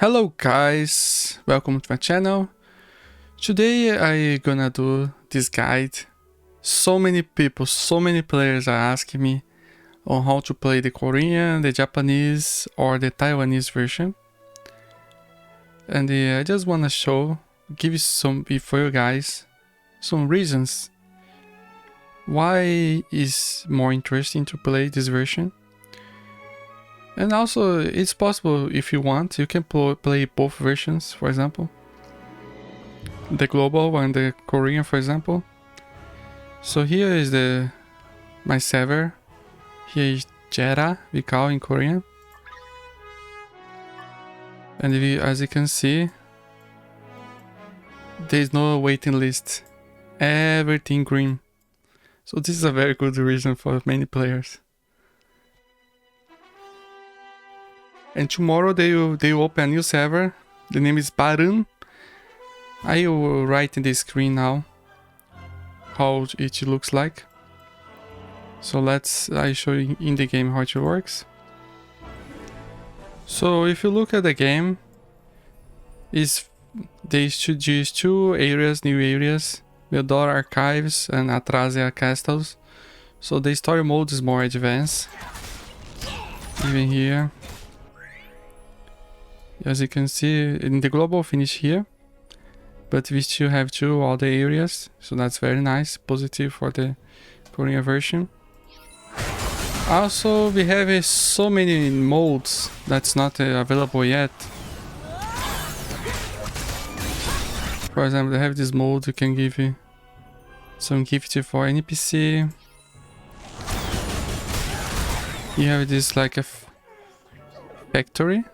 Hello guys, welcome to my channel. Today I gonna do this guide. So many people, so many players are asking me on how to play the Korean, the Japanese or the Taiwanese version. And I just wanna give you for you guys some reasons why is more interesting to play this version. And also, it's possible if you want, you can play both versions, for example. The global and the Korean, for example. So here is my server. Here is Jera, we call in Korean. And as you can see, there is no waiting list. Everything green. So this is a very good reason for many players. And tomorrow they will open a new server. The name is Barun. I will write in the screen now how it looks like. So I show you in the game how it works. So if you look at the game, they introduce two areas, new areas, Meldor Archives and Atrasia Castles. So the story mode is more advanced. Even here. As you can see, in the global finish here, but we still have two other areas, so that's very nice, positive for the Korean version. Also, we have so many modes that's not available yet. For example, they have this mode you can give some gift for any PC. You have this like a factory.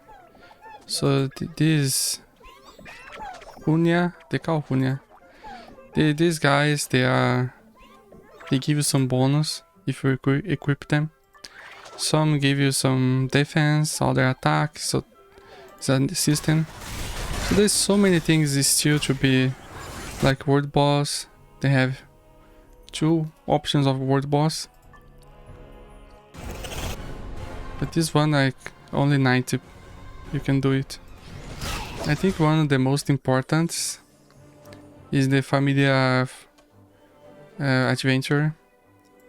So this Hunya, they call Hunya. These guys, they give you some bonus if you equip them. Some give you some defense, other attack. So it's a system. So there's so many things still to be like world boss. They have two options of world boss. But this one like only 90. You can do it. I think one of the most important is the familiar adventure.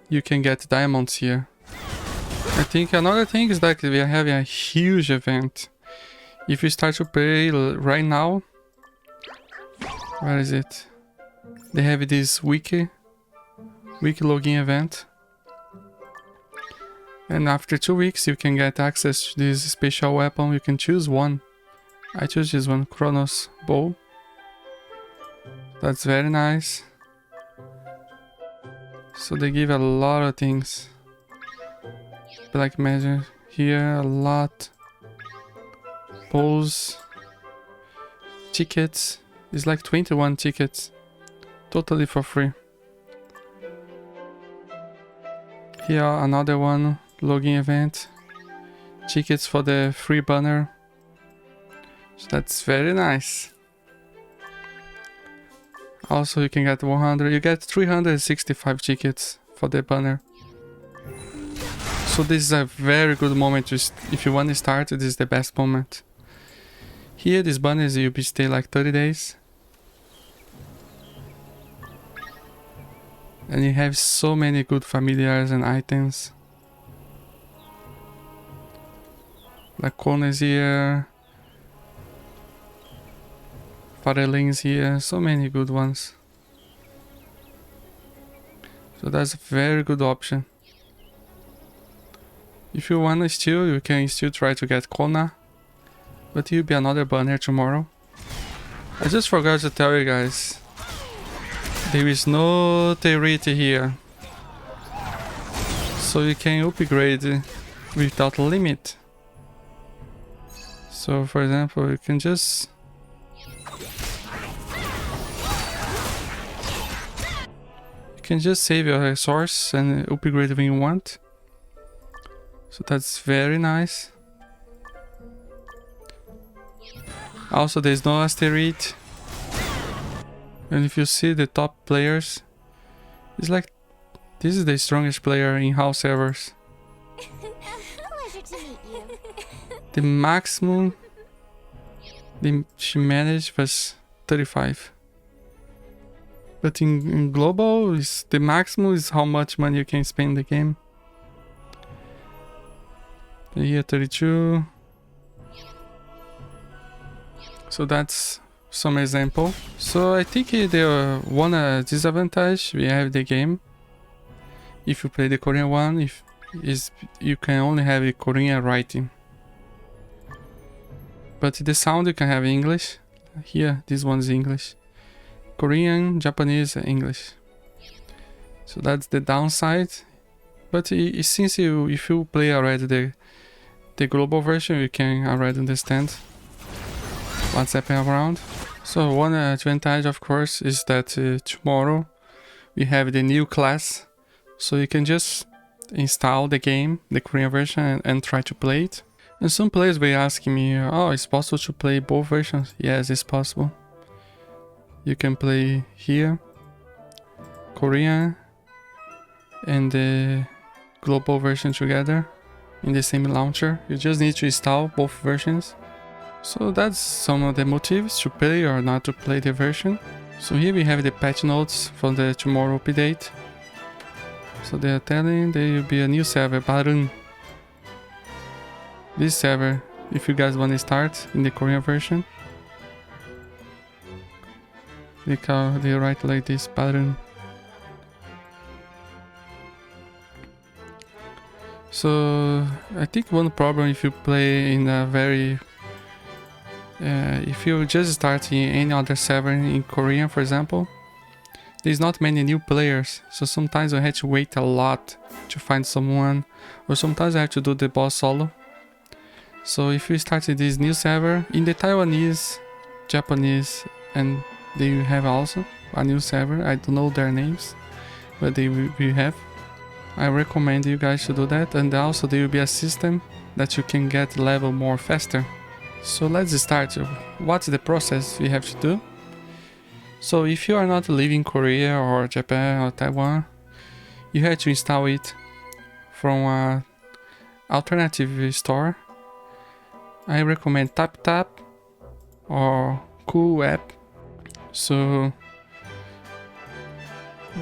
You can get diamonds here. I think another thing is that we are having a huge event. If you start to play right now, where is it? They have this wiki login event. And after 2 weeks you can get access to this special weapon. You can choose one. I choose this one, Kronos Bow. That's very nice. So they give a lot of things. Black magic here, a lot. Bows. Tickets. It's like 21 tickets. Totally for free. Here another one. Login event, tickets for the free banner. So that's very nice. Also you can get 100, you get 365 tickets for the banner. So this is a very good moment to, if you want to start, this is the best moment. Here these banners you'll be stay like 30 days. And you have so many good familiars and items. Like Kuni's here, Fareling's here, so many good ones. So that's a very good option. If you wanna steal, you can still try to get Kona, but you'll be another banner tomorrow. I just forgot to tell you guys, there is no Terite here, so you can upgrade without limit. So for example, you can just save your resource and upgrade when you want. So that's very nice. Also there's no asteroid. And if you see the top players, it's like this is the strongest player in house servers. The maximum she managed was 35. But in global, the maximum is how much money you can spend in the game. Here 32. So that's some example. So I think the one disadvantage we have the game, if you play the Korean one, is you can only have a Korean writing. But the sound you can have English. Here, this one's English. Korean, Japanese, English. So that's the downside. But since if you play already the global version, you can already understand what's happening around. So one advantage, of course, is that tomorrow we have the new class. So you can just install the game, the Korean version, and try to play it. And some players were asking me, oh, it's possible to play both versions? Yes, it's possible. You can play here, Korean, and the global version together in the same launcher. You just need to install both versions. So that's some of the motives to play or not to play the version. So here we have the patch notes for the tomorrow update. So they are telling there will be a new server, Barun. This server, if you guys want to start in the Korean version, they write like this, Barun. So I think one problem if you play in a very if you just start in any other server in Korean, for example, there's not many new players, so sometimes I have to wait a lot to find someone, or sometimes I have to do the boss solo. So if you start in this new server, in the Taiwanese, Japanese, and they have also a new server, I don't know their names, but they will have. I recommend you guys to do that, and also there will be a system that you can get level more faster. So let's start. What's the process we have to do? So if you are not living Korea or Japan or Taiwan, you have to install it from an alternative store. I recommend TapTap or Cool app. So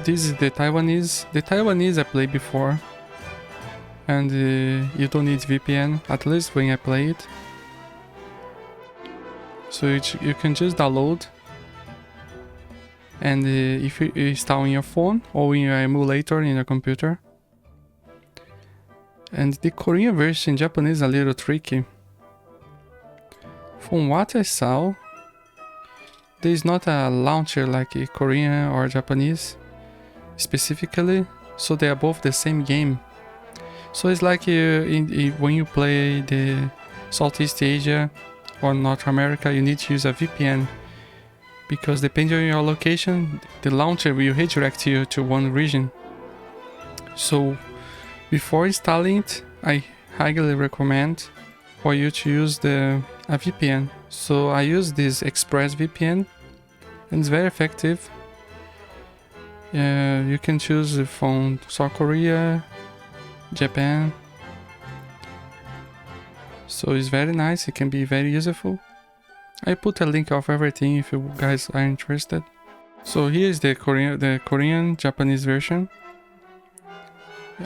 this is the Taiwanese. The Taiwanese I played before, and you don't need VPN, at least when I play it. So you can just download, and if you install in your phone or in your emulator in your computer. And the Korean version in Japanese is a little tricky. From what I saw, there is not a launcher like a Korean or Japanese specifically, so they are both the same game. So it's like when you play the Southeast Asia or North America, you need to use a VPN, because depending on your location, the launcher will redirect you to one region. So before installing it, I highly recommend for you to use a VPN. So I use this Express VPN, and it's very effective. You can choose from South Korea, Japan. So it's very nice, it can be very useful. I put a link of everything if you guys are interested. So here is the Korean Japanese version.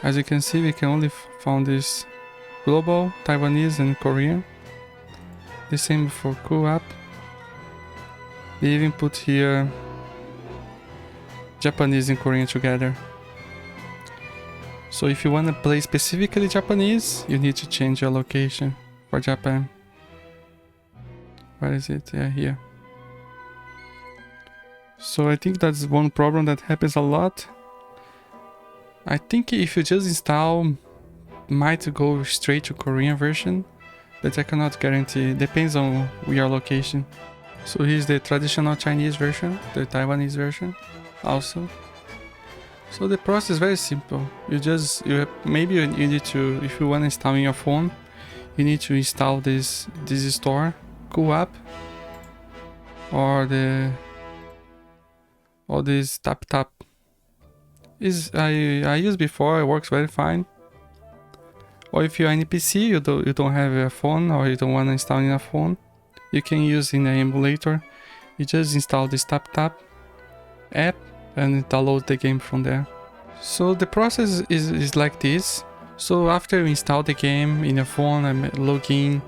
As you can see, we can only find this global, Taiwanese and Korean. The same for Cool app. They even put here Japanese and Korean together. So if you want to play specifically Japanese, you need to change your location for Japan. Where is it? Yeah, here. So I think that's one problem that happens a lot. I think if you just install, might go straight to Korean version, but I cannot guarantee. Depends on your location. So here's the traditional Chinese version, the Taiwanese version also. So the process is very simple. Maybe you need to, if you want to install on your phone, you need to install this store, Cool app, or this TapTap. I used before, it works very fine. Or if you're on a PC, you don't have a phone, or you don't want to install in a phone, you can use in the emulator. You just install this TapTap app and download the game from there. So the process is like this. So after you install the game in your phone and log in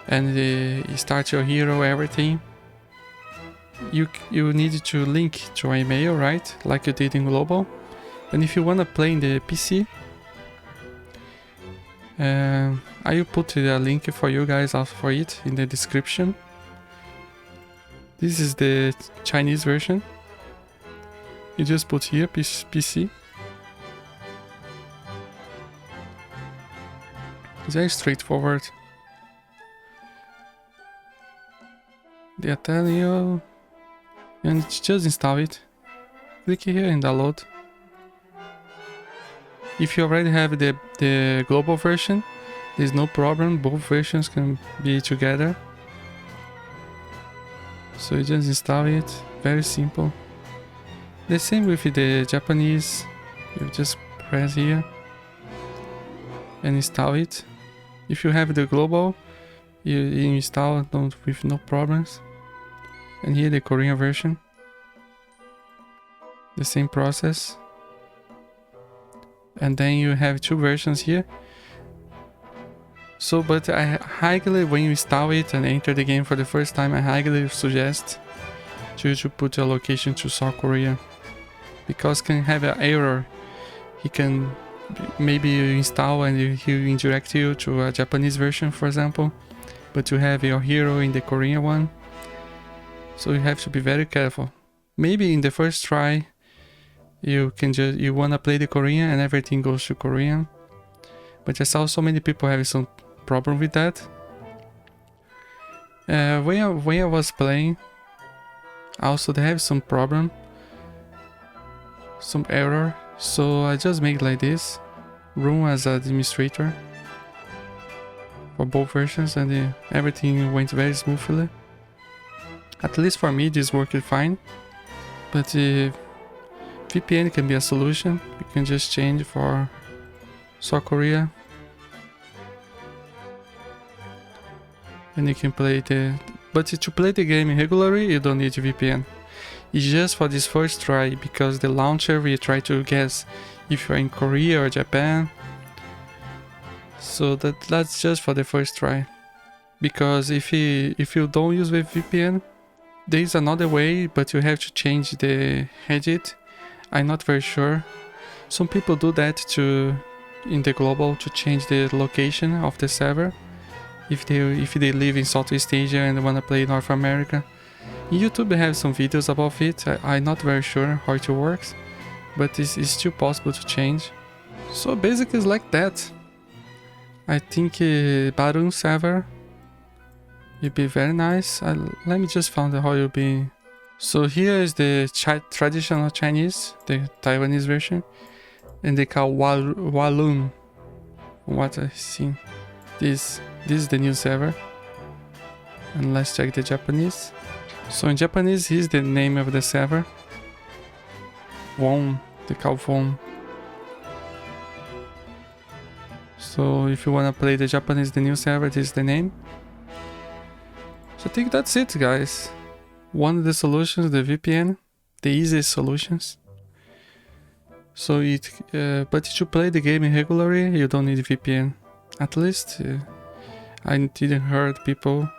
and you start your hero, everything, you need to link to your email, right? Like you did in global. And if you want to play in the PC, I will put a link for you guys out for it in the description. This is the Chinese version. You just put here PC. It's very straightforward. They are telling you, and just install it. Click here and download. If you already have the global version, there's no problem, both versions can be together. So you just install it, very simple. The same with the Japanese, you just press here and install it. If you have the global, you install with no problems. And here the Korean version, the same process. And then you have two versions here. So, but I highly, when you install it and enter the game for the first time, I highly suggest to put your location to South Korea, because can have an error. He can maybe you install and he will redirect you to a Japanese version, for example, but you have your hero in the Korean one. So you have to be very careful. Maybe in the first try, you wanna play the Korean and everything goes to Korean. But I saw so many people having some problem with that. When I was playing, also they have some problem, some error. So I just made like this, room as an administrator for both versions, and everything went very smoothly. At least for me, this worked fine. But VPN can be a solution. You can just change for South Korea, and you can play but to play the game regularly, you don't need VPN. It's just for this first try, because the launcher will try to guess if you're in Korea or Japan. So that's just for the first try. Because if you don't use with VPN, there is another way, but you have to change the edit. I'm not very sure. Some people do that in the global to change the location of the server if they live in Southeast Asia and want to play North America. In YouTube they have some videos about it. I'm not very sure how it works, but it's still possible to change. So basically it's like that. I think Barun server it'd be very nice. Let me just find how it'll be. So here is the traditional Chinese, the Taiwanese version, and they call Walloon. From what I've seen, this is the new server. And let's check the Japanese. So in Japanese, here's the name of the server. Won, they call Won. So if you wanna play the Japanese, the new server, this is the name. So I think that's it, guys. One of the solutions, the VPN, the easiest solutions. So but to play the game regularly, you don't need VPN. At least I didn't heard people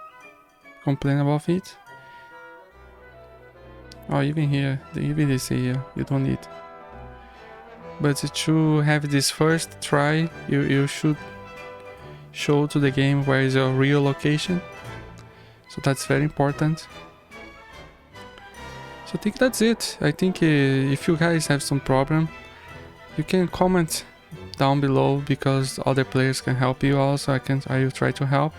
complain about it. Oh, even here, even they say here, you don't need. But to have this first try, you should show to the game where is your real location. So that's very important. So I think that's it. I think if you guys have some problem, you can comment down below, because other players can help you also. I will try to help.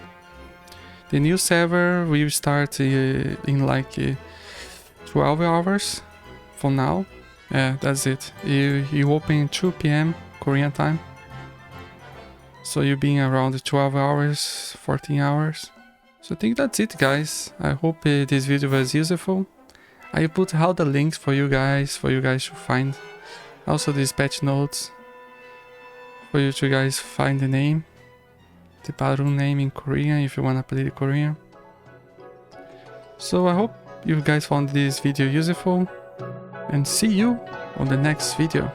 The new server will start in like 12 hours from now. Yeah, that's it. You open 2 PM Korean time. So you'll be around 12 hours, 14 hours. So I think that's it, guys. I hope this video was useful. I put all the links for you guys to find. Also these patch notes for you to guys find the name, the Barun name in Korean if you wanna play the Korean. So I hope you guys found this video useful, and see you on the next video.